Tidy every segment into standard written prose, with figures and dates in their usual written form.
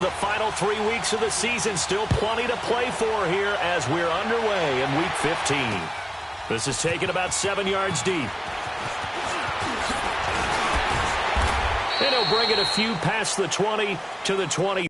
the final 3 weeks of the season. Still plenty to play for here as we're underway in Week 15. This is taken about 7 yards deep. And he'll bring it a few past the 20 to the 20.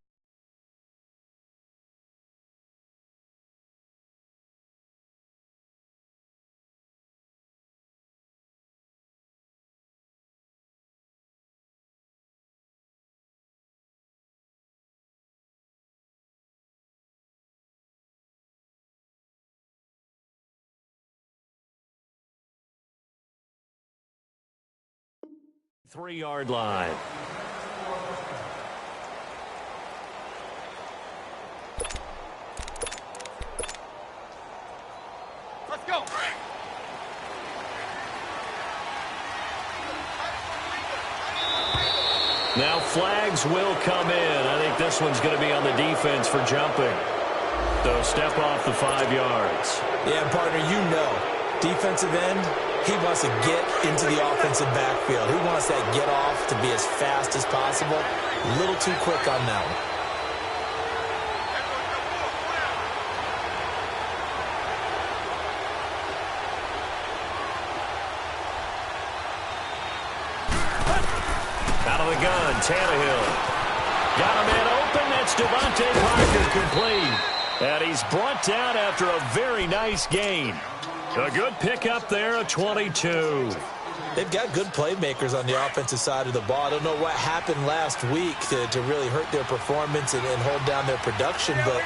Three-yard line. Let's go. Now flags will come in. I think this one's going to be on the defense for jumping. So step off the 5 yards. Yeah, partner, you know, defensive end, he wants to get into the offensive backfield. He wants that get off to be as fast as possible. A little too quick on that one. Out of the gun, Tannehill. Got a man open. That's Devontae Parker complete. And he's brought down after a very nice gain. A good pickup there, a 22. They've got good playmakers on the offensive side of the ball. I don't know what happened last week to really hurt their performance and hold down their production, but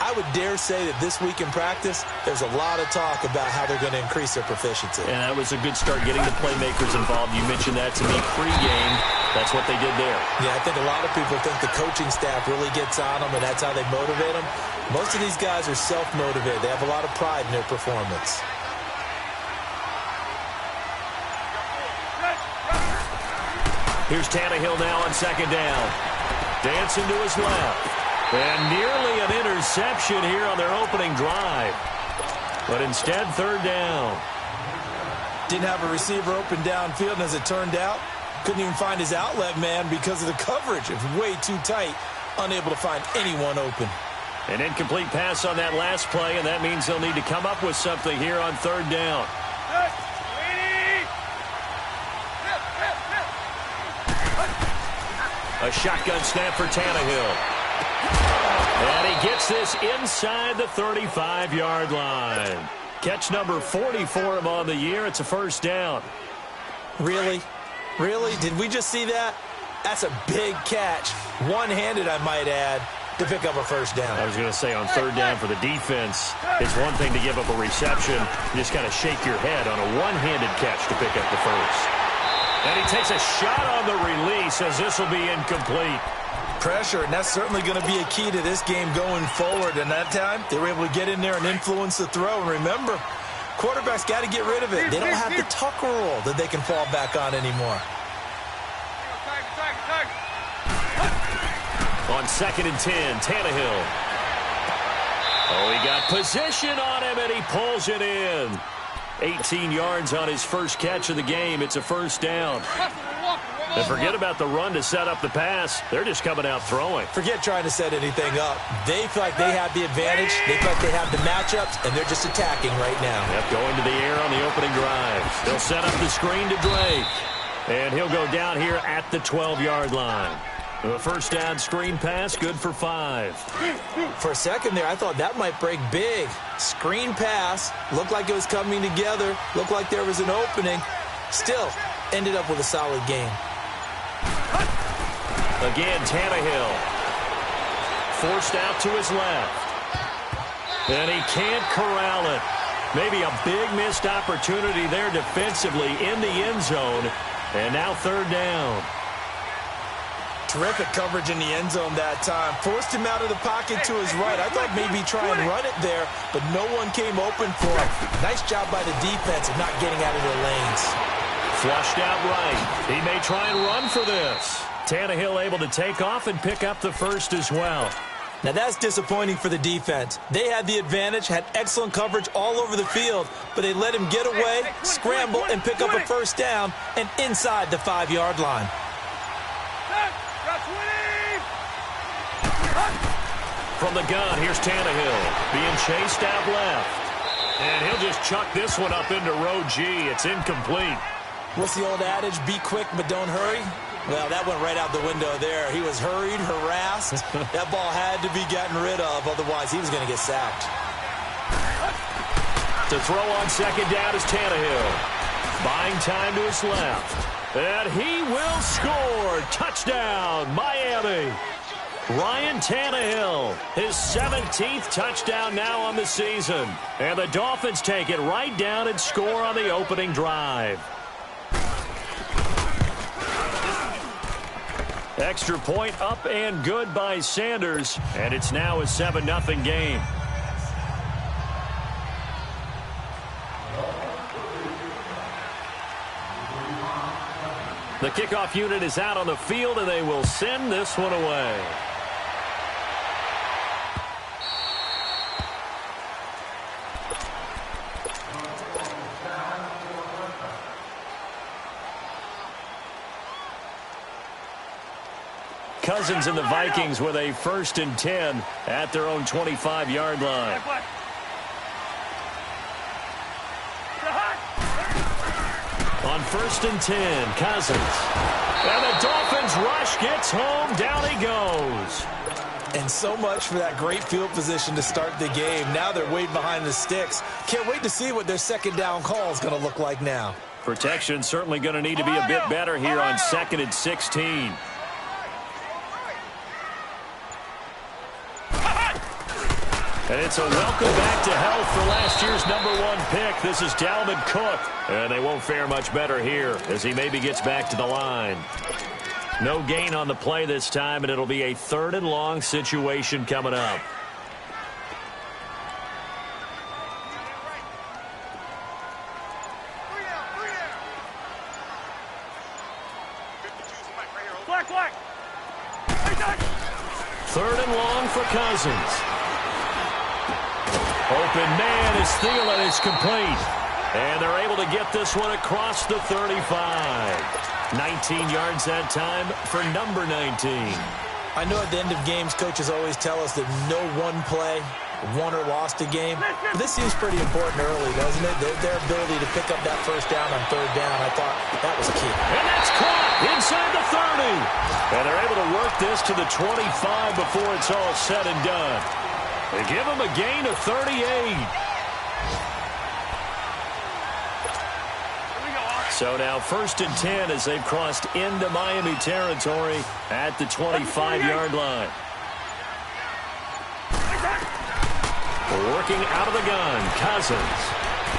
I would dare say that this week in practice, there's a lot of talk about how they're going to increase their proficiency. And that was a good start getting the playmakers involved. You mentioned that to me pregame. That's what they did there. Yeah, I think a lot of people think the coaching staff really gets on them, and that's how they motivate them. Most of these guys are self-motivated. They have a lot of pride in their performance. Here's Tannehill now on second down. Dancing to his left. And nearly an interception here on their opening drive. But instead, third down. Didn't have a receiver open downfield, and as it turned out, couldn't even find his outlet man because of the coverage. It was way too tight, unable to find anyone open. An incomplete pass on that last play, and that means they'll need to come up with something here on third down. A shotgun snap for Tannehill. And he gets this inside the 35-yard line. Catch number 40 for him on the year. It's a first down. Really? Really? Did we just see that? That's a big catch. One-handed, I might add, to pick up a first down. I was going to say on third down for the defense, it's one thing to give up a reception. You just kind of shake your head on a one-handed catch to pick up the first. And he takes a shot on the release as this will be incomplete. Pressure, and that's certainly going to be a key to this game going forward. And that time, they were able to get in there and influence the throw. And remember, quarterbacks got to get rid of it. They don't have the tuck roll that they can fall back on anymore. On 2nd and 10, Tannehill. Oh, he got position on him, and he pulls it in. 18 yards on his first catch of the game. It's a first down. And forget about the run to set up the pass. They're just coming out throwing. Forget trying to set anything up. They feel like they have the advantage. They feel like they have the matchups, and they're just attacking right now. Yep, going to the air on the opening drive. They'll set up the screen to Drake. And he'll go down here at the 12-yard line. A first down screen pass, good for 5. For a second there, I thought that might break big. Screen pass, looked like it was coming together, looked like there was an opening. Still, ended up with a solid game. Again, Tannehill. Forced out to his left. And he can't corral it. Maybe a big missed opportunity there defensively in the end zone. And now third down. Terrific coverage in the end zone that time. Forced him out of the pocket to his right. I thought maybe try and run it there, but no one came open for him. Nice job by the defense of not getting out of their lanes. Flushed out right. He may try and run for this. Tannehill able to take off and pick up the first as well. Now that's disappointing for the defense. They had the advantage, had excellent coverage all over the field, but they let him get away, scramble, and pick up a first down and inside the 5-yard line. From the gun, here's Tannehill being chased out left. And he'll just chuck this one up into row G. It's incomplete. What's the old adage? Be quick, but don't hurry. Well, that went right out the window there. He was hurried, harassed. That ball had to be gotten rid of. Otherwise, he was going to get sacked. To throw on second down is Tannehill. Buying time to his left. And he will score. Touchdown, Miami. Ryan Tannehill, his 17th touchdown now on the season. And the Dolphins take it right down and score on the opening drive. Extra point up and good by Sanders. And it's now a 7-0 game. The kickoff unit is out on the field, and they will send this one away. Cousins and the Vikings with a 1st and 10 at their own 25-yard line. On 1st and 10, Cousins. And the Dolphins rush gets home. Down he goes. And so much for that great field position to start the game. Now they're waiting behind the sticks. Can't wait to see what their second down call is going to look like now. Protection certainly going to need to be a bit better here on 2nd and 16. And it's a welcome back to health for last year's #1 pick. This is Dalvin Cook. And they won't fare much better here as he maybe gets back to the line. No gain on the play this time, and it'll be a 3rd and long situation coming up. Third and long for Cousins. Open man as Thielen is complete. And they're able to get this one across the 35. 19 yards that time for number 19. I know at the end of games, coaches always tell us that no one play won or lost a game. But this seems pretty important early, doesn't it? Their ability to pick up that 1st down on 3rd down, I thought that was key. And that's caught inside the 30. And they're able to work this to the 25 before it's all said and done. They give him a gain of 38. So now 1st and 10 as they've crossed into Miami territory at the 25-yard line. Working out of the gun, Cousins.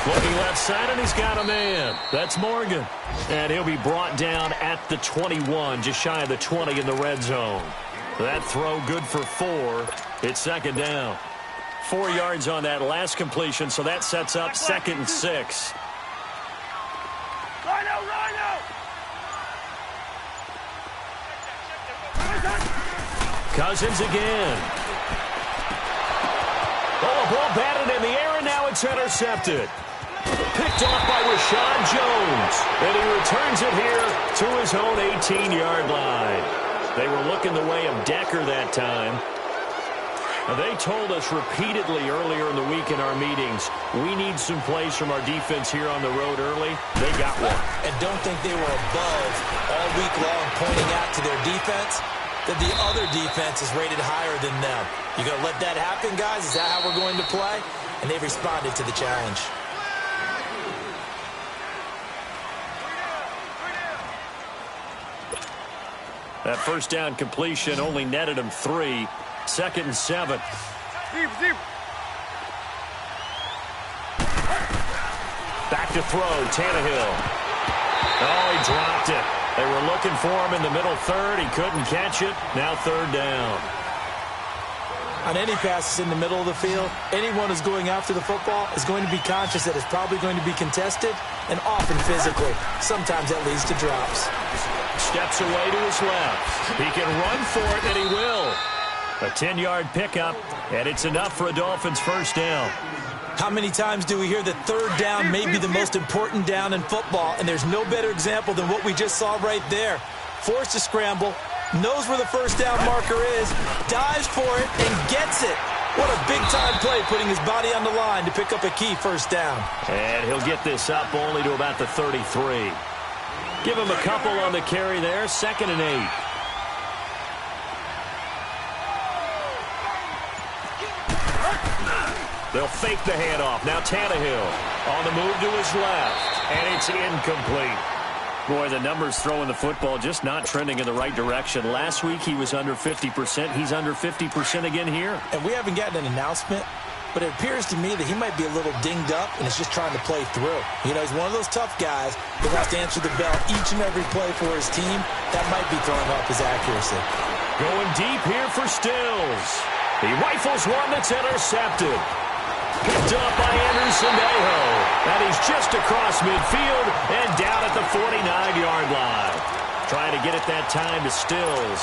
Looking left side, and he's got a man. That's Morgan. And he'll be brought down at the 21, just shy of the 20 in the red zone. That throw good for 4. It's 2nd down. 4 yards on that last completion, so that sets up 2nd and 6. Cousins again. Oh, a ball batted in the air, and now it's intercepted. Picked off by Rashad Jones. And he returns it here to his own 18-yard line. They were looking the way of Decker that time. They told us repeatedly earlier in the week in our meetings, we need some plays from our defense here on the road early. They got one. And don't think they were above all week long pointing out to their defense that the other defense is rated higher than them. You going to let that happen, guys? Is that how we're going to play? And they've responded to the challenge. That 1st down completion only netted him 3. 2nd and 7. Back to throw, Tannehill. Oh, he dropped it. They were looking for him in the middle 3rd. He couldn't catch it. Now 3rd down. On any passes in the middle of the field, anyone who's going after the football is going to be conscious that it's probably going to be contested and often physically. Sometimes that leads to drops. Steps away to his left. He can run for it, and he will. A 10-yard pickup, and it's enough for a Dolphins 1st down. How many times do we hear that 3rd down may be the most important down in football, and there's no better example than what we just saw right there. Forced to scramble, knows where the first down marker is, dives for it, and gets it. What a big-time play, putting his body on the line to pick up a key first down. And he'll get this up only to about the 33. Give him a couple on the carry there, 2nd and 8. They'll fake the handoff. Now Tannehill on the move to his left, and it's incomplete. Boy, the numbers throwing the football just not trending in the right direction. Last week he was under 50%. He's under 50% again here. And we haven't gotten an announcement, but it appears to me that he might be a little dinged up and is just trying to play through. You know, he's one of those tough guys that wants to answer the bell each and every play for his team. That might be throwing off his accuracy. Going deep here for Stills. He rifles one that's intercepted. Picked up by Anderson-Aho. And he's just across midfield and down at the 49-yard line. Trying to get it that time to Stills.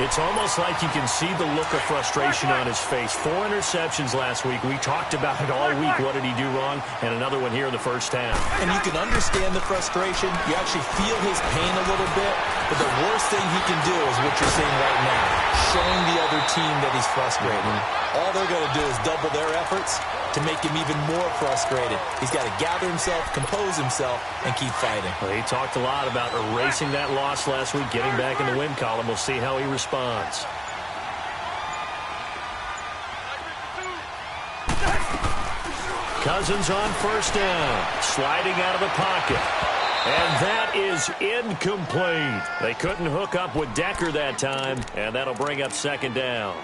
It's almost like you can see the look of frustration on his face. 4 interceptions last week. We talked about it all week. What did he do wrong? And another one here in the first half. And you can understand the frustration. You actually feel his pain a little bit. But the worst thing he can do is what you're seeing right now. Showing the other team that he's frustrated. All they're going to do is double their efforts to make him even more frustrated. He's got to gather himself, compose himself, and keep fighting. Well, he talked a lot about erasing that loss last week, getting back in the win column. We'll see how he responds. Cousins on first down, sliding out of the pocket. And that is incomplete. They couldn't hook up with Decker that time, and that'll bring up 2nd down.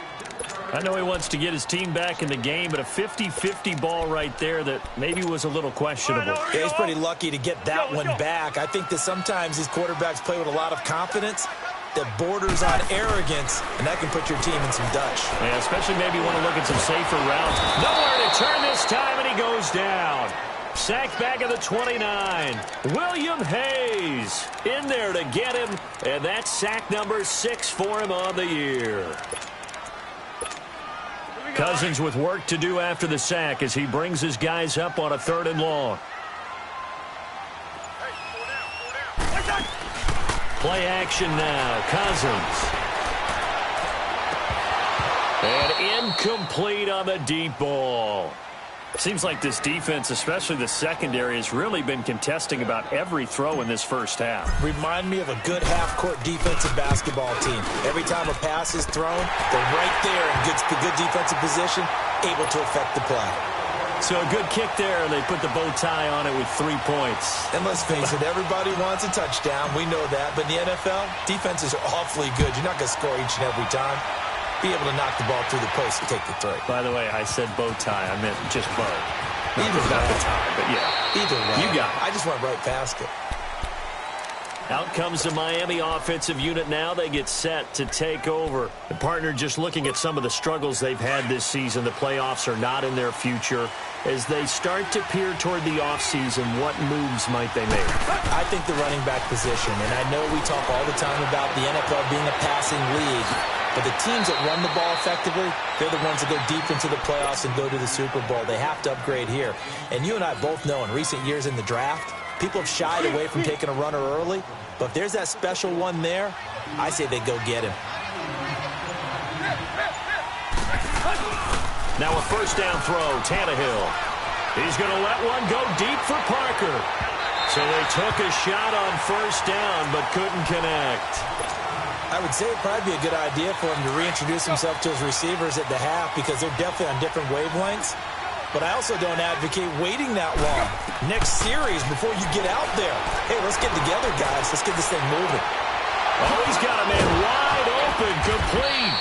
I know he wants to get his team back in the game, but a 50-50 ball right there that maybe was a little questionable. Yeah, he's pretty lucky to get that one back. I think that sometimes these quarterbacks play with a lot of confidence that borders on arrogance, and that can put your team in some Dutch. Yeah, especially maybe want to look at some safer routes. Nowhere to turn this time, and he goes down. Sacked back at the 29. William Hayes in there to get him, and that's sack number 6 for him on the year. Cousins with work to do after the sack as he brings his guys up on a 3rd and long. Play action now. Cousins. And incomplete on the deep ball. Seems like this defense, especially the secondary, has really been contesting about every throw in this first half. Remind me of a good half-court defensive basketball team. Every time a pass is thrown, they're right there in good defensive position, able to affect the play. So a good kick there. They put the bow tie on it with 3 points. And let's face it, everybody wants a touchdown. We know that. But in the NFL, defenses are awfully good. You're not going to score each and every time. Be able to knock the ball through the post and take the throw. By the way, I said bow tie. I meant just bow. Not the tie, but yeah. Either way. You got it. I just went right past it. Out comes the Miami offensive unit now. They get set to take over. The partner just looking at some of the struggles they've had this season. The playoffs are not in their future. As they start to peer toward the offseason, what moves might they make? I think the running back position, and I know we talk all the time about the NFL being a passing league, but the teams that run the ball effectively, they're the ones that go deep into the playoffs and go to the Super Bowl. They have to upgrade here. And you and I both know in recent years in the draft, people have shied away from taking a runner early, but if there's that special one there, I say they go get him. Now a first down throw, Tannehill. He's going to let one go deep for Parker. So they took a shot on first down, but couldn't connect. I would say it'd probably be a good idea for him to reintroduce himself to his receivers at the half because they're definitely on different wavelengths. But I also don't advocate waiting that long. Next series before you get out there. Hey, let's get together, guys. Let's get this thing moving. Oh, he's got a man wide open, complete.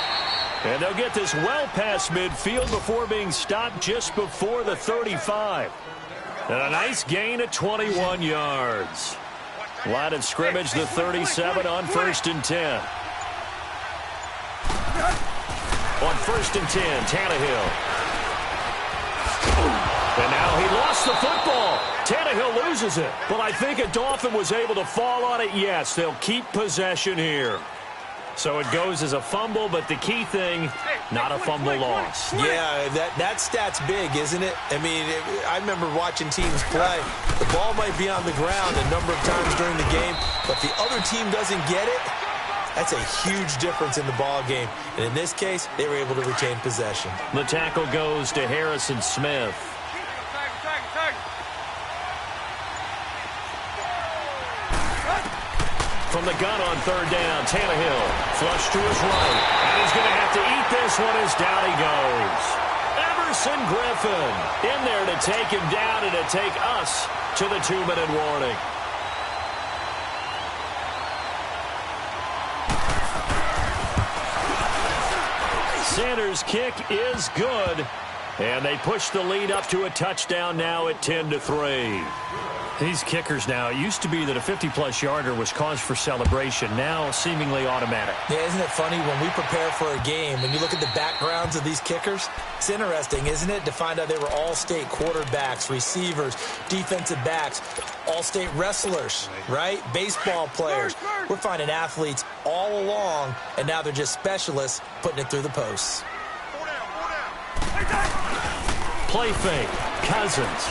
And they'll get this well past midfield before being stopped just before the 35. And a nice gain of 21 yards. Line of scrimmage, the 37 on 1st and 10. On 1st and 10, Tannehill. And now he lost the football. Tannehill loses it. But I think a Dolphin was able to fall on it. Yes, they'll keep possession here. So it goes as a fumble, but the key thing, not a fumble loss. Yeah, that stat's big, isn't it? I mean, I remember watching teams play. The ball might be on the ground a number of times during the game, but if the other team doesn't get it, That's a huge difference in the ball game. And in this case, they were able to retain possession. The tackle goes to Harrison Smith. From the gun on third down, Tannehill flush to his right. And he's going to have to eat this one as down he goes. Everson Griffin in there to take him down and to take us to the 2-minute warning. Sanders' kick is good. And they push the lead up to a touchdown now at 10-3. These kickers now, it used to be that a 50-plus yarder was cause for celebration, now seemingly automatic. Yeah, isn't it funny when we prepare for a game, when you look at the backgrounds of these kickers, it's interesting, isn't it, to find out they were all-state quarterbacks, receivers, defensive backs, all-state wrestlers, right? Baseball players. We're finding athletes all along, and now they're just specialists putting it through the posts. Play fake, Cousins.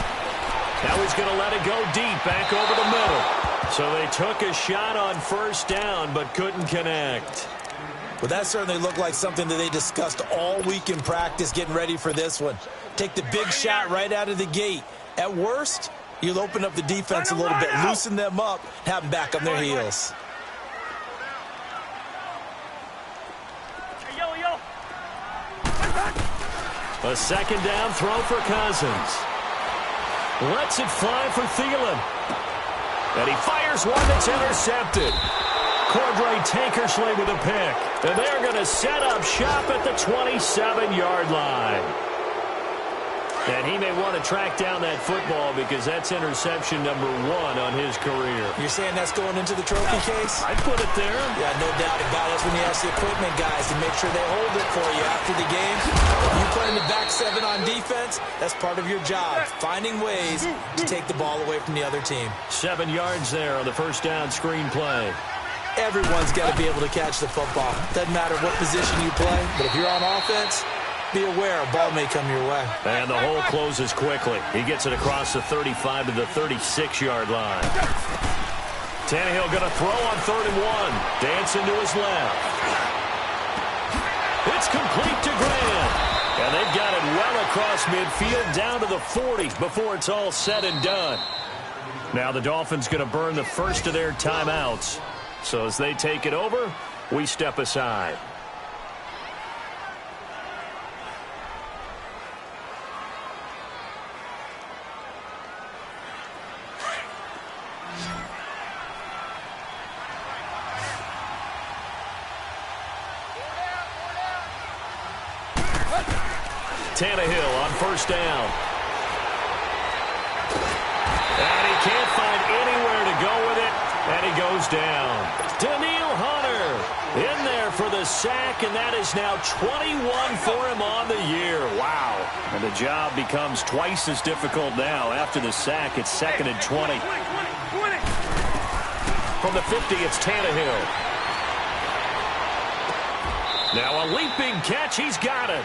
Now he's going to let it go deep, back over the middle. So they took a shot on first down, but couldn't connect. Well, that certainly looked like something that they discussed all week in practice getting ready for this one. Take the big shot right out of the gate. At worst, you'll open up the defense a little bit, loosen them up, have them back on their heels. A second down throw for Cousins. Lets it fly for Thielen. And he fires one that's intercepted. Cordray Tankersley with a pick. And they're going to set up shop at the 27-yard line. And he may want to track down that football because that's interception number 1 on his career. You're saying that's going into the trophy case? I'd put it there. Yeah, no doubt about it. That's when you ask the equipment guys to make sure they hold it for you after the game. If you play in the back 7 on defense, that's part of your job, finding ways to take the ball away from the other team. 7 yards there on the first down screen play. Everyone's got to be able to catch the football. Doesn't matter what position you play, but if you're on offense, be aware a ball may come your way. And the hole closes quickly. He gets it across the 35 to the 36-yard line. Tannehill going to throw on 3rd and 1. Dancing to his left. It's complete to Graham. And they've got it well across midfield down to the 40 before it's all said and done. Now the Dolphins going to burn the first of their timeouts. So as they take it over, we step aside. Tannehill on first down. And he can't find anywhere to go with it, and he goes down. Daniil Hunter in there for the sack, and that is now 21 for him on the year. Wow. And the job becomes twice as difficult now. After the sack, it's 2nd and 20. From the 50, it's Tannehill. Now a leaping catch. He's got it.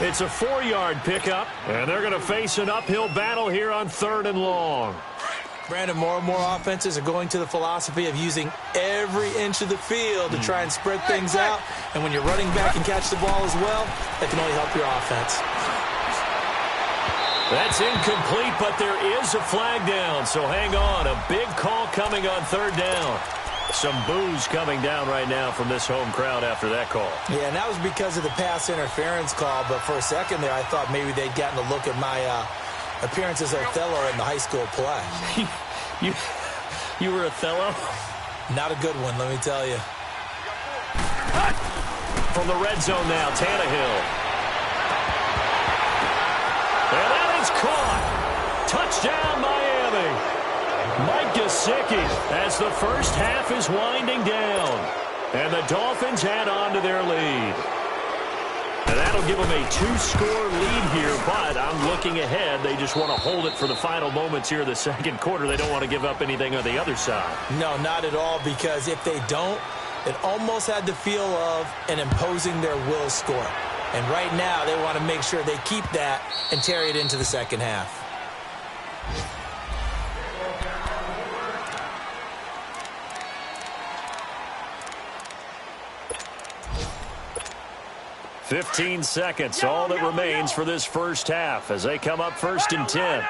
It's a 4-yard pickup, and they're going to face an uphill battle here on 3rd and long. Brandon, more and more offenses are going to the philosophy of using every inch of the field to try and spread things out. And when you're running back and catch the ball as well, that can only help your offense. That's incomplete, but there is a flag down, so hang on. A big call coming on 3rd down. Some boos coming down right now from this home crowd after that call. Yeah, and that was because of the pass interference call, but for a second there I thought maybe they'd gotten a look at my appearance as Othello in the high school play. You were Othello? Not a good one, let me tell you. From the red zone now, Tannehill. And that is caught. Touchdown, Miami. Mike Gesicki as the first half is winding down. And the Dolphins add on to their lead. And that'll give them a 2-score lead here, but I'm looking ahead. They just want to hold it for the final moments here of the second quarter. They don't want to give up anything on the other side. No, not at all, because if they don't, it almost had the feel of an imposing their will score. And right now, they want to make sure they keep that and carry it into the second half. 15 seconds, all that remains for this first half as they come up 1st and 10.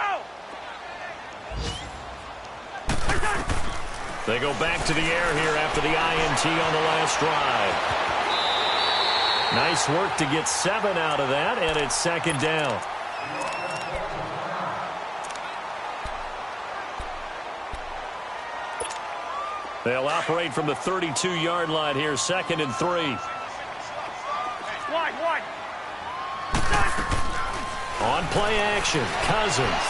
They go back to the air here after the INT on the last drive. Nice work to get 7 out of that, and it's 2nd down. They'll operate from the 32-yard line here, 2nd and 3. On play action, Cousins.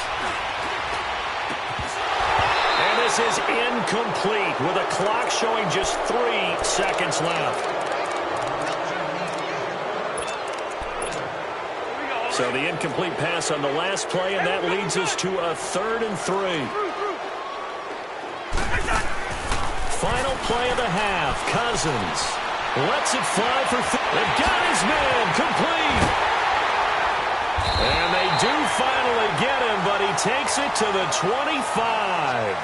And this is incomplete with a clock showing just 3 seconds left. So the incomplete pass on the last play, and that leads us to a 3rd and 3. Final play of the half. Cousins lets it fly for they've got his man complete. And they do finally get him, but he takes it to the 25.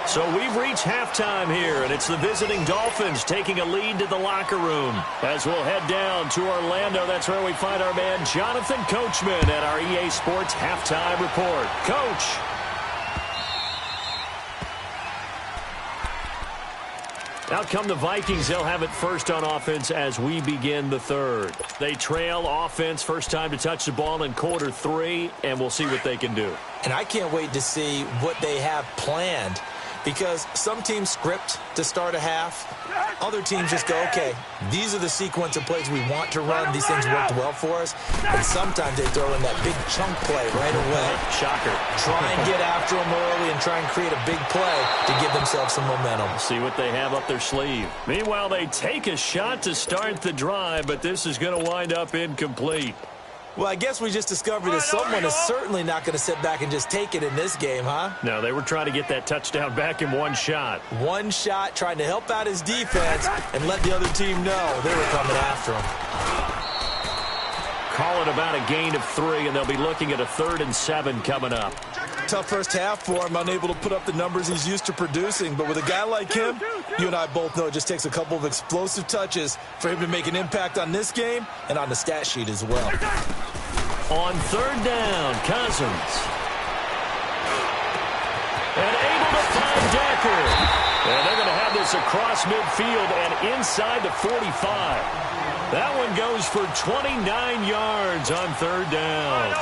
So we've reached halftime here, and it's the visiting Dolphins taking a lead to the locker room. As we'll head down to Orlando, that's where we find our man Jonathan Coachman at our EA Sports Halftime Report. Coach. Out come the Vikings. They'll have it first on offense as we begin the 3rd. They trail offense, first time to touch the ball in quarter 3, and we'll see what they can do. And I can't wait to see what they have planned, because some teams script to start a half. Other teams just go, okay, these are the sequence of plays we want to run. These things worked well for us. And sometimes they throw in that big chunk play right away. Shocker. Try and get after them early and try and create a big play to give themselves some momentum. See what they have up their sleeve. Meanwhile, they take a shot to start the drive, but this is going to wind up incomplete. Well, I guess we just discovered that someone is certainly not going to sit back and just take it in this game, huh? No, they were trying to get that touchdown back in one shot. One shot, trying to help out his defense and let the other team know they were coming after him. Call it about a gain of 3, and they'll be looking at a 3rd and 7 coming up. Tough first half for him, unable to put up the numbers he's used to producing. But with a guy like him, you and I both know it just takes a couple of explosive touches for him to make an impact on this game and on the stat sheet as well. On 3rd down, Cousins. And able to find Decker. And they're going to have this across midfield and inside the 45. That one goes for 29 yards on 3rd down.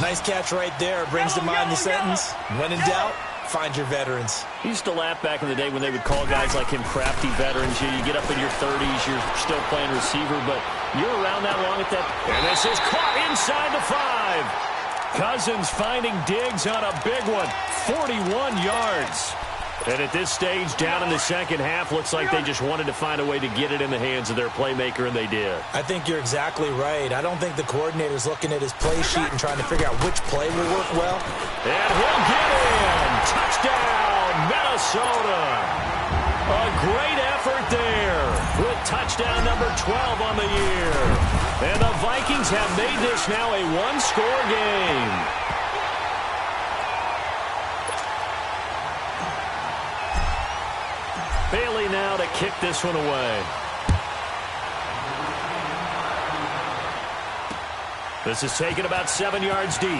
Nice catch right there. Brings to mind the sentence, when in doubt, find your veterans. He used to laugh back in the day when they would call guys like him crafty veterans. You get up in your 30s, you're still playing receiver, but you're around that long at that. And this is caught inside the 5. Cousins finding Diggs on a big one, 41 yards. And at this stage, down in the second half, looks like they just wanted to find a way to get it in the hands of their playmaker, and they did. I think you're exactly right. I don't think the coordinator's looking at his play sheet and trying to figure out which play will work well. And he'll get in. Touchdown, Minnesota. A great effort there with touchdown number 12 on the year. And the Vikings have made this now a one-score game. Bailey now to kick this one away. This is taken about 7 yards deep.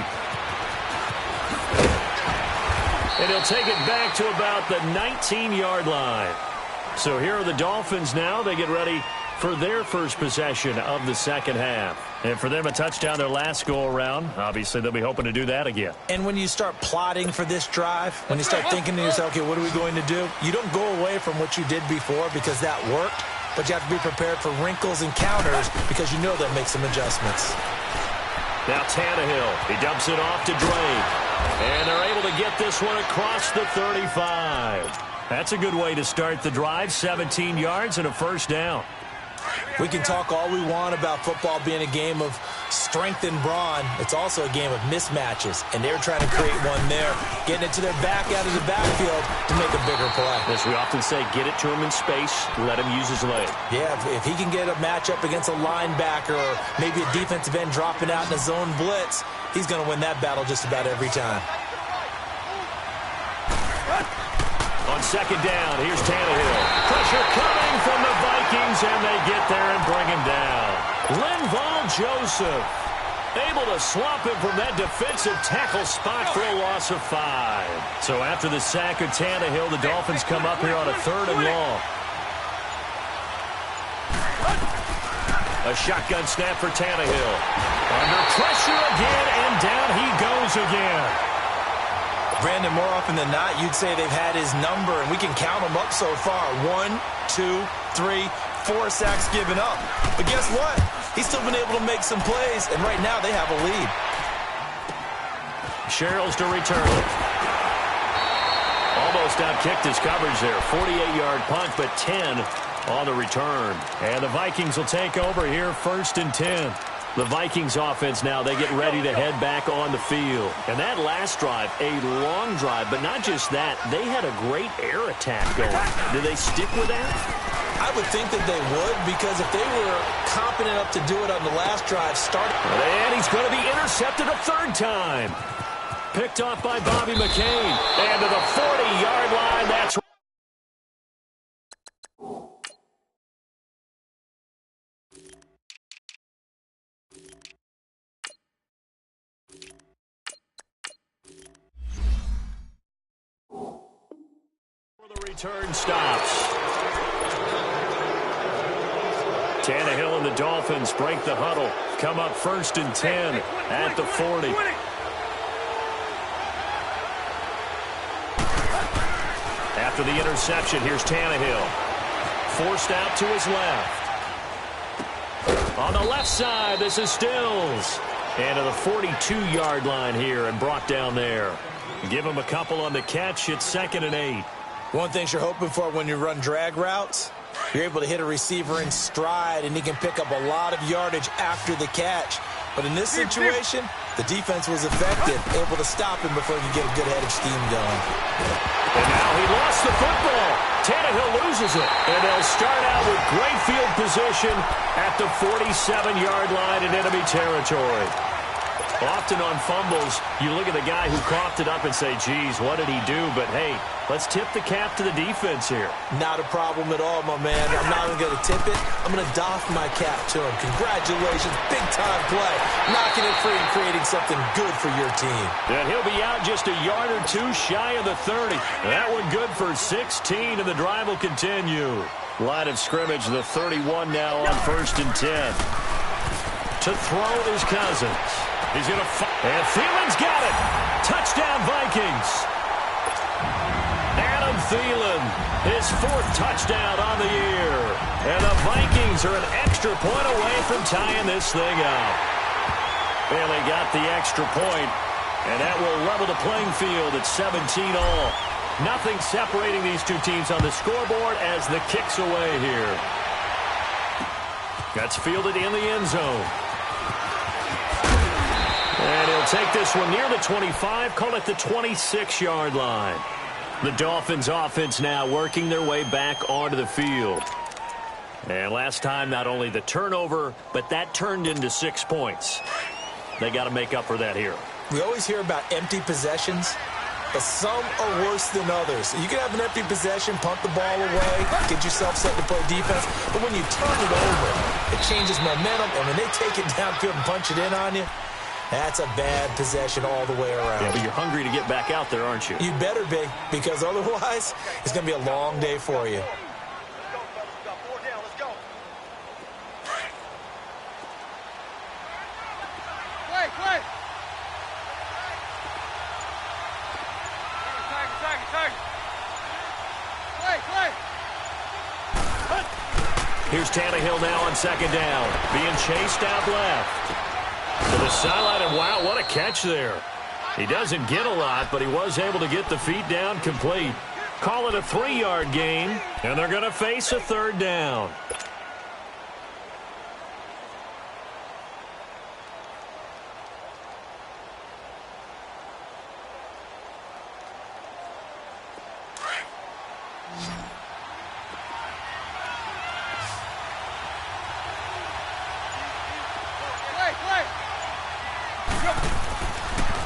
And he'll take it back to about the 19-yard line. So here are the Dolphins now. They get ready for their first possession of the second half. And for them, a touchdown their last go-around. Obviously, they'll be hoping to do that again. And when you start plotting for this drive, when you start thinking to yourself, okay, what are we going to do? You don't go away from what you did before because that worked, but you have to be prepared for wrinkles and counters because you know they'll make some adjustments. Now Tannehill, he dumps it off to Drake. And they're able to get this one across the 35. That's a good way to start the drive, 17 yards and a first down. We can talk all we want about football being a game of strength and brawn. It's also a game of mismatches, and they're trying to create one there, getting it to their back out of the backfield to make a bigger play. As we often say, get it to him in space, let him use his leg. Yeah, if he can get a matchup against a linebacker or maybe a defensive end dropping out in a zone blitz, he's going to win that battle just about every time. On second down, here's Tannehill. Pressure coming from the Vikings, and they get there and bring him down. Linval Joseph able to swamp him from that defensive tackle spot for a loss of 5. So after the sack of Tannehill, the Dolphins come up here on a 3rd and long. A shotgun snap for Tannehill. Under pressure again, and down he goes again. Brandon, more often than not, you'd say they've had his number, and we can count them up so far. 1, 2, 3, 4 sacks given up. But guess what? He's still been able to make some plays, and right now they have a lead. Sherrills to return it. Almost outkicked his coverage there. 48-yard punt, but 10 on the return. And the Vikings will take over here, 1st and 10. The Vikings offense now, they get ready to head back on the field. And that last drive, a long drive, but not just that, they had a great air attack going. Do they stick with that? I would think that they would, because if they were competent enough to do it on the last drive, and he's going to be intercepted a 3rd time. Picked off by Bobby McCain. And to the 40-yard line, that's the return stops. Tannehill and the Dolphins break the huddle. Come up 1st and 10 at the 40. After the interception, here's Tannehill. Forced out to his left. On the left side, this is Stills. And to the 42-yard line here and brought down there. Give him a couple on the catch. It's 2nd and 8. One thing you're hoping for when you run drag routes, you're able to hit a receiver in stride, and he can pick up a lot of yardage after the catch. But in this situation, the defense was effective, able to stop him before he could get a good head of steam going. And now he lost the football. Tannehill loses it. And they'll start out with great field position at the 47-yard line in enemy territory. Often on fumbles, you look at the guy who coughed it up and say, geez, what did he do? But, hey, let's tip the cap to the defense here. Not a problem at all, my man. I'm not even going to tip it. I'm going to doff my cap to him. Congratulations. Big-time play. Knocking it free and creating something good for your team. And he'll be out just a yard or 2 shy of the 30. That one good for 16, and the drive will continue. Line of scrimmage, the 31 now on 1st and 10. To throw is Cousins. He's going to and Thielen's got it. Touchdown, Vikings. Adam Thielen, his 4th touchdown on the year. And the Vikings are an extra point away from tying this thing up. Well, they got the extra point, and that will level the playing field at 17-all. Nothing separating these two teams on the scoreboard as the kick's away here. That's fielded in the end zone. And he'll take this one near the 25, call it the 26-yard line. The Dolphins offense now working their way back onto the field. And last time, not only the turnover, but that turned into 6 points. They got to make up for that here. We always hear about empty possessions, but some are worse than others. You can have an empty possession, punt the ball away, get yourself set to play defense, but when you turn it over, it changes momentum, and when they take it downfield and punch it in on you, that's a bad possession all the way around. Yeah, but you're hungry to get back out there, aren't you? You better be, because otherwise, it's going to be a long day for you. Here's Tannehill now on 2nd down, being chased out left. To the sideline, and wow, what a catch there. He doesn't get a lot, but he was able to get the feet down complete. Call it a 3-yard gain, and they're going to face a 3rd down.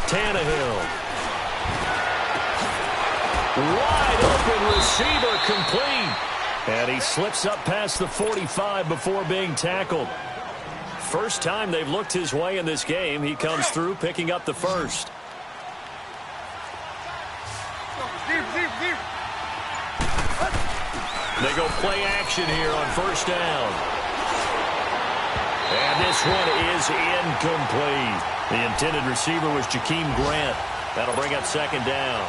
Tannehill. Wide open receiver complete. And he slips up past the 45 before being tackled. First time they've looked his way in this game. He comes through picking up the first. They go play action here on first down. And this one is incomplete. The intended receiver was Jakeem Grant. That'll bring up second down.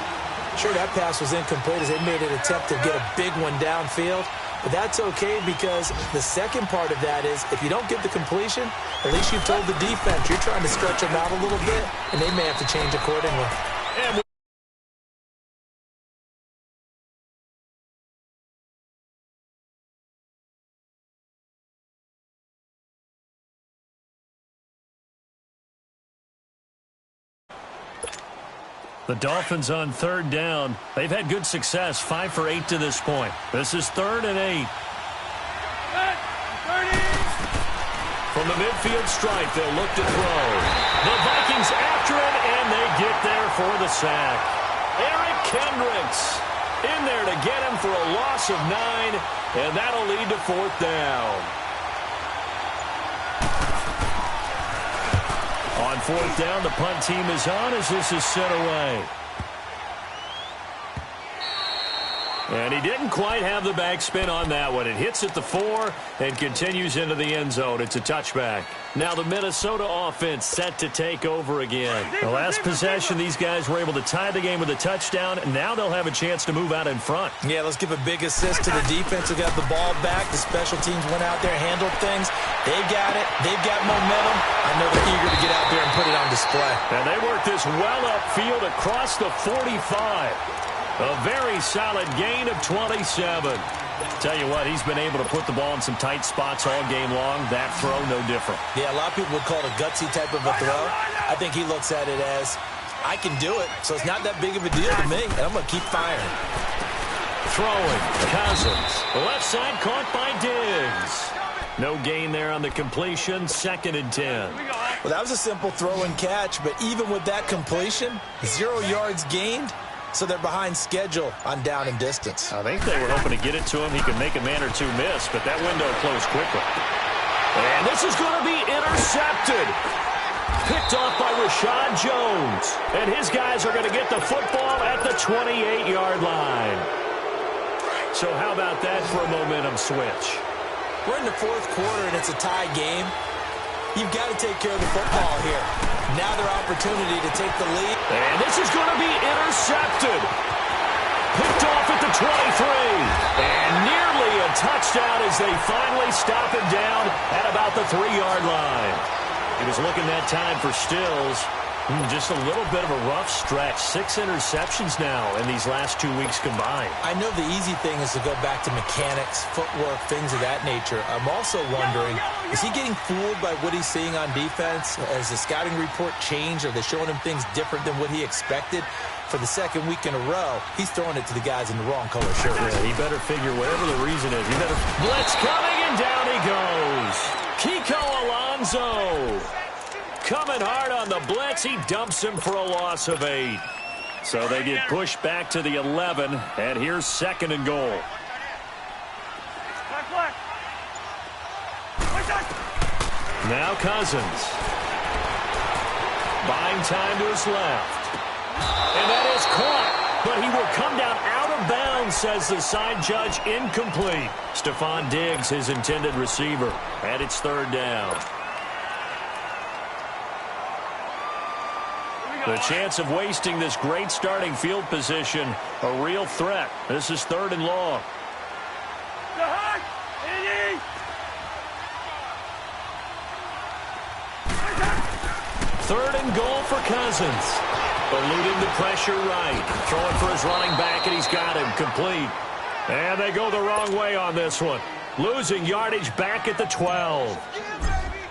Sure, that pass was incomplete as they made an attempt to get a big one downfield. But that's okay because the second part of that is if you don't get the completion, at least you've told the defense you're trying to stretch them out a little bit, and they may have to change accordingly. And the Dolphins on third down. They've had good success, 5 for 8 to this point. This is 3rd and 8. From the midfield stripe, they'll look to throw. The Vikings after him, and they get there for the sack. Eric Kendricks in there to get him for a loss of 9, and that'll lead to 4th down. On 4th down, the punt team is on as this is sent away. And he didn't quite have the backspin on that one. It hits at the 4 and continues into the end zone. It's a touchback. Now the Minnesota offense set to take over again. The last possession, these guys were able to tie the game with a touchdown, and now they'll have a chance to move out in front. Yeah, let's give a big assist to the defense who got the ball back. The special teams went out there, handled things. They've got it. They've got momentum. I know they're eager to get out there and put it on display. And they work this well upfield across the 45. A very solid gain of 27. Tell you what, he's been able to put the ball in some tight spots all game long. That throw, no different. Yeah, a lot of people would call it a gutsy type of a throw. I think he looks at it as, I can do it, so it's not that big of a deal to me, and I'm going to keep firing. Throwing, Cousins. Left side caught by Diggs. No gain there on the completion, 2nd and 10. Well, that was a simple throw and catch, but even with that completion, 0 yards gained. So they're behind schedule on down and distance. I think they were hoping to get it to him. He could make a man or two miss, but that window closed quickly. And this is going to be intercepted. Picked off by Rashad Jones. And his guys are going to get the football at the 28-yard line. So how about that for a momentum switch? We're in the 4th quarter, and it's a tie game. You've got to take care of the football here. Now their opportunity to take the lead. And this is going to be intercepted. Picked off at the 23. And nearly a touchdown as they finally stop him down at about the 3-yard line. He was looking that time for Stills. Just a little bit of a rough stretch. 6 interceptions now in these last 2 weeks combined. I know the easy thing is to go back to mechanics, footwork, things of that nature. I'm also wondering, is he getting fooled by what he's seeing on defense? Has the scouting report changed? Are they showing him things different than what he expected? For the 2nd week in a row, he's throwing it to the guys in the wrong color shirt. Yeah, he better figure whatever the reason is. He better blitz coming, and down he goes. Kiko Alonso. Coming hard on the blitz. He dumps him for a loss of 8. So they get pushed back to the 11, and here's 2nd and goal. Now Cousins. Buying time to his left. And that is caught, but he will come down out of bounds, says the side judge. Incomplete. Stephon Diggs, his intended receiver, and it's 3rd down. The chance of wasting this great starting field position, a real threat. This is 3rd and long. 3rd and goal for Cousins. Eluding the pressure right. Throwing for his running back, and he's got him complete. And they go the wrong way on this one. Losing yardage back at the 12.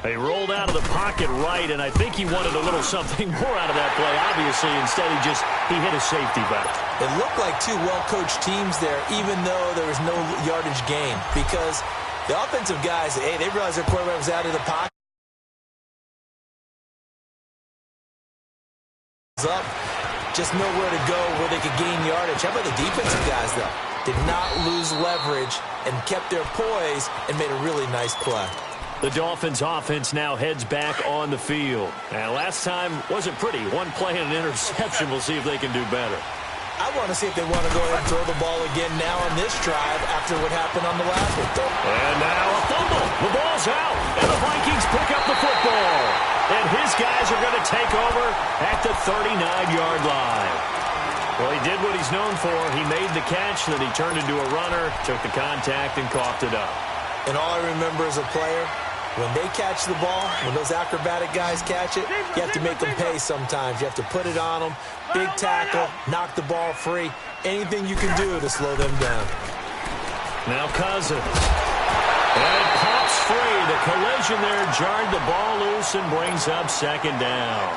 They rolled out of the pocket right, and I think he wanted a little something more out of that play, obviously. Instead, he hit a safety back. It looked like 2 well-coached teams there, even though there was no yardage gain, because the offensive guys, hey, they realized their quarterback was out of the pocket. Up, just nowhere to go where they could gain yardage. How about the defensive guys, though? Did not lose leverage and kept their poise and made a really nice play. The Dolphins offense now heads back on the field. And last time wasn't pretty. One play and an interception. We'll see if they can do better. I want to see if they want to go ahead and throw the ball again now on this drive after what happened on the last one. And now a fumble. The ball's out. And the Vikings pick up the football. And his guys are going to take over at the 39-yard line. Well, he did what he's known for. He made the catch, then he turned into a runner, took the contact, and coughed it up. And all I remember as a player, when they catch the ball, when those acrobatic guys catch it, you have to make them pay sometimes. You have to put it on them, big tackle, knock the ball free, anything you can do to slow them down. Now Cousins. And it pops free. The collision there jarred the ball loose and brings up second down.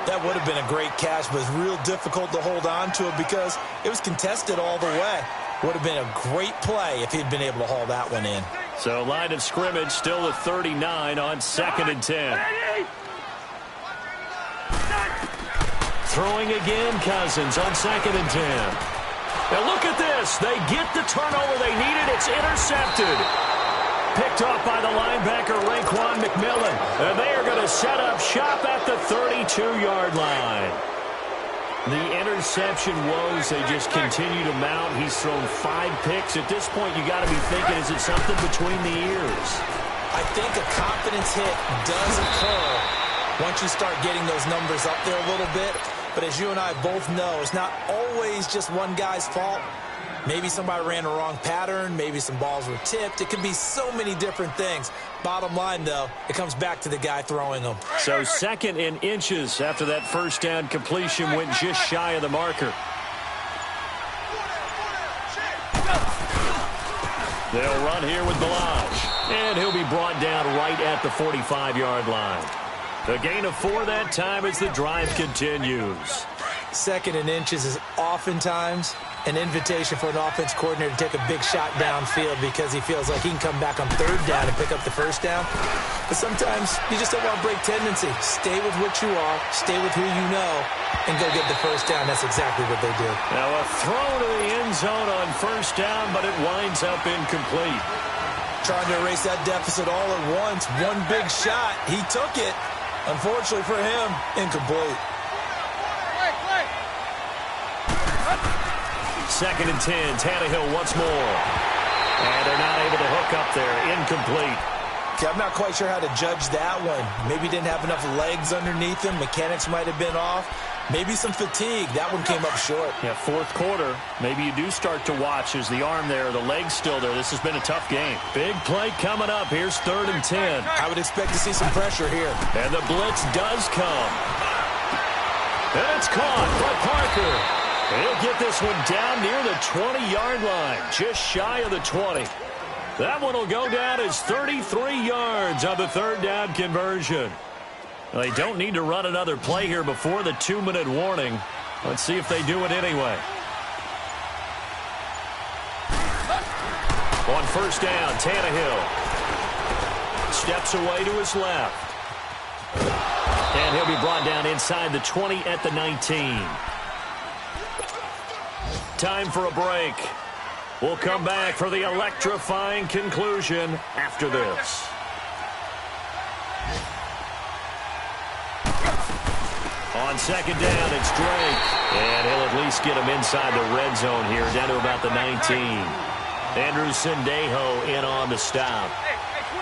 That would have been a great catch, but it's real difficult to hold on to it because it was contested all the way. Would have been a great play if he'd been able to haul that one in. So line of scrimmage still at 39 on 2nd and 10. Throwing again, Cousins on 2nd and 10. Now look at this. They get the turnover they needed. It's intercepted. Picked off by the linebacker, Raekwon McMillan. And they are going to set up shop at the 32-yard line. The interception woes, they just continue to mount. He's thrown 5 picks. At this point, you got to be thinking, is it something between the ears? I think a confidence hit does occur once you start getting those numbers up there a little bit. But as you and I both know, it's not always just one guy's fault. Maybe somebody ran a wrong pattern. Maybe some balls were tipped. It could be so many different things. Bottom line, though, it comes back to the guy throwing them. So 2nd and inches after that first down completion went just shy of the marker. They'll run here with Balaj. And he'll be brought down right at the 45-yard line. The gain of 4 that time as the drive continues. 2nd and inches is oftentimes an invitation for an offense coordinator to take a big shot downfield because he feels like he can come back on 3rd down and pick up the 1st down. But sometimes you just don't want to break tendency. Stay with what you are, stay with who you know, and go get the 1st down. That's exactly what they did. Now a throw to the end zone on 1st down, but it winds up incomplete. Trying to erase that deficit all at once. One big shot. He took it. Unfortunately for him, incomplete. 2nd and 10, Tannehill once more. And they're not able to hook up there. Incomplete. Okay, I'm not quite sure how to judge that one. Maybe didn't have enough legs underneath him. Mechanics might have been off. Maybe some fatigue. That one came up short. Yeah, 4th quarter. Maybe you do start to watch as the arm there, the leg's still there. This has been a tough game. Big play coming up. Here's 3rd and 10. I would expect to see some pressure here. And the blitz does come. And it's caught by Parker. He'll get this one down near the 20-yard line, just shy of the 20. That one will go down as 33 yards on the 3rd down conversion. They don't need to run another play here before the 2-minute warning. Let's see if they do it anyway. On 1st down, Tannehill steps away to his left. And he'll be brought down inside the 20 at the 19. Time for a break. We'll come back for the electrifying conclusion after this. On 2nd down, it's Drake. And he'll at least get him inside the red zone here, down to about the 19. Andrew Sendejo in on the stop.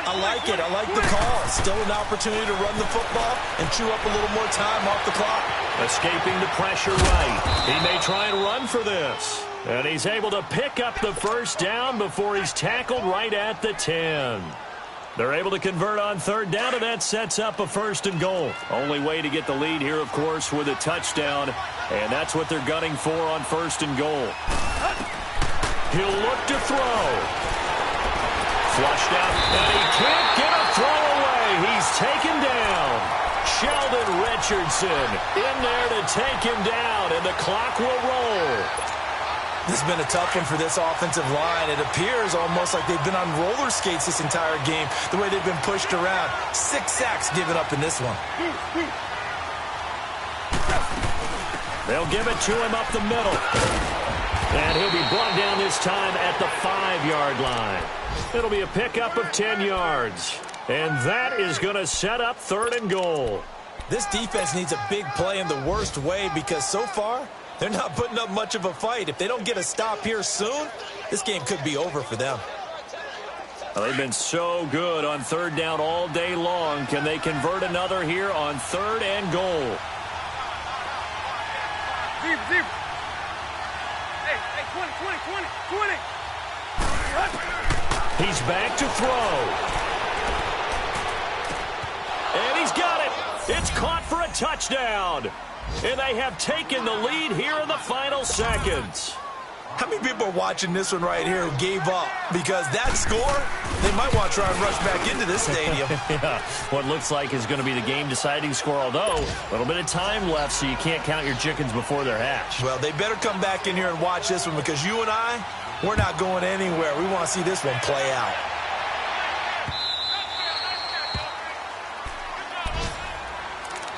I like it. I like the call. Still an opportunity to run the football and chew up a little more time off the clock. Escaping the pressure right. He may try and run for this. And he's able to pick up the 1st down before he's tackled right at the 10. They're able to convert on 3rd down, and that sets up a 1st and goal. Only way to get the lead here, of course, with a touchdown. And that's what they're gunning for on 1st and goal. He'll look to throw. Flushed out, and he can't get a throw away. He's taken down. Sheldon Richardson in there to take him down, and the clock will roll. This has been a tough one for this offensive line. It appears almost like they've been on roller skates this entire game, the way they've been pushed around. 6 sacks given up in this one. They'll give it to him up the middle. And he'll be brought down this time at the 5-yard line. It'll be a pickup of 10 yards. And that is going to set up 3rd and goal. This defense needs a big play in the worst way because so far, they're not putting up much of a fight. If they don't get a stop here soon, this game could be over for them. Well, they've been so good on 3rd down all day long. Can they convert another here on 3rd and goal? Deep. Hey, 20. He's back to throw. And he's got it. It's caught for a touchdown. And they have taken the lead here in the final seconds. How many people are watching this one right here who gave up? Because that score, they might want to try and rush back into this stadium. Yeah, what looks like is going to be the game-deciding score, although a little bit of time left, so you can't count your chickens before they're hatched. Well, they better come back in here and watch this one because you and I, we're not going anywhere. We want to see this one play out.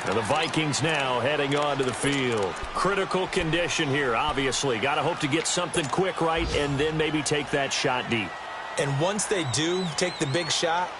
And the Vikings now heading onto the field. Critical condition here, obviously. Got to hope to get something quick right and then maybe take that shot deep. And once they do take the big shot,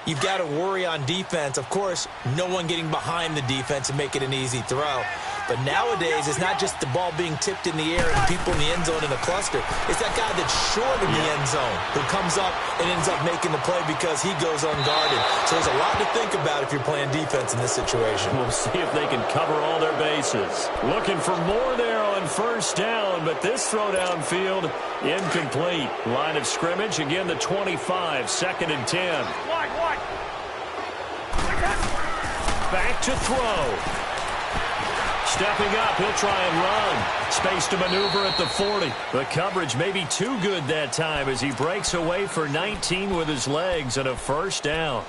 you've got to worry on defense. Of course, no one getting behind the defense and make it an easy throw. But nowadays, it's not just the ball being tipped in the air and people in the end zone in a cluster. It's that guy that's short in the end zone who comes up and ends up making the play because he goes unguarded. So there's a lot to think about if you're playing defense in this situation. We'll see if they can cover all their bases. Looking for more there on 1st down, but this throw downfield incomplete. Line of scrimmage, again the 25, 2nd and 10. Back to throw. Stepping up, he'll try and run. Space to maneuver at the 40. The coverage may be too good that time as he breaks away for 19 with his legs and a 1st down.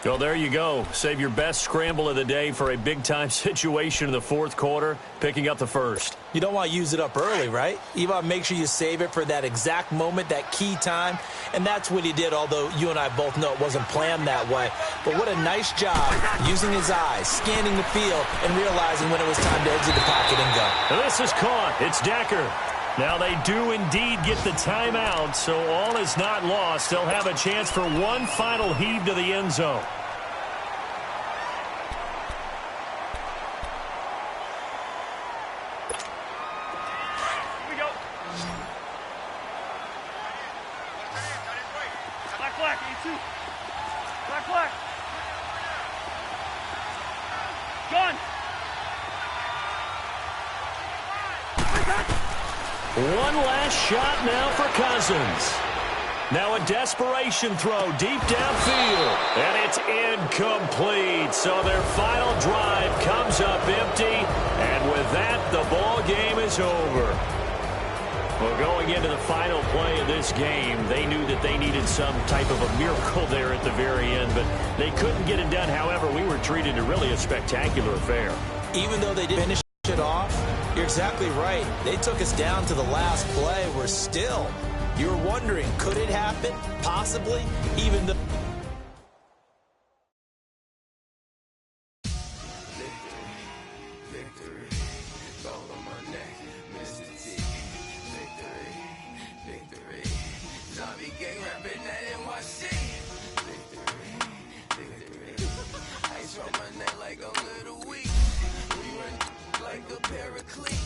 Well, there you go. Save your best scramble of the day for a big-time situation in the 4th quarter, picking up the 1st. You don't want to use it up early, right? You want to make sure you save it for that exact moment, that key time. And that's what he did, although you and I both know it wasn't planned that way. But what a nice job using his eyes, scanning the field, and realizing when it was time to exit the pocket and go. This is caught. It's Decker. Now they do indeed get the timeout, so all is not lost. They'll have a chance for one final heave to the end zone. Here we go. Black, E2. Black. Gun. One last shot now for Cousins. Now a desperation throw deep downfield. And it's incomplete. So their final drive comes up empty. And with that, the ball game is over. Well, going into the final play of this game, they knew that they needed some type of a miracle there at the very end. But they couldn't get it done. However, we were treated to really a spectacular affair. Even though they didn't finish it off, you're exactly right. They took us down to the last play. We're still, you're wondering, could it happen? Possibly, even though. Paraclete.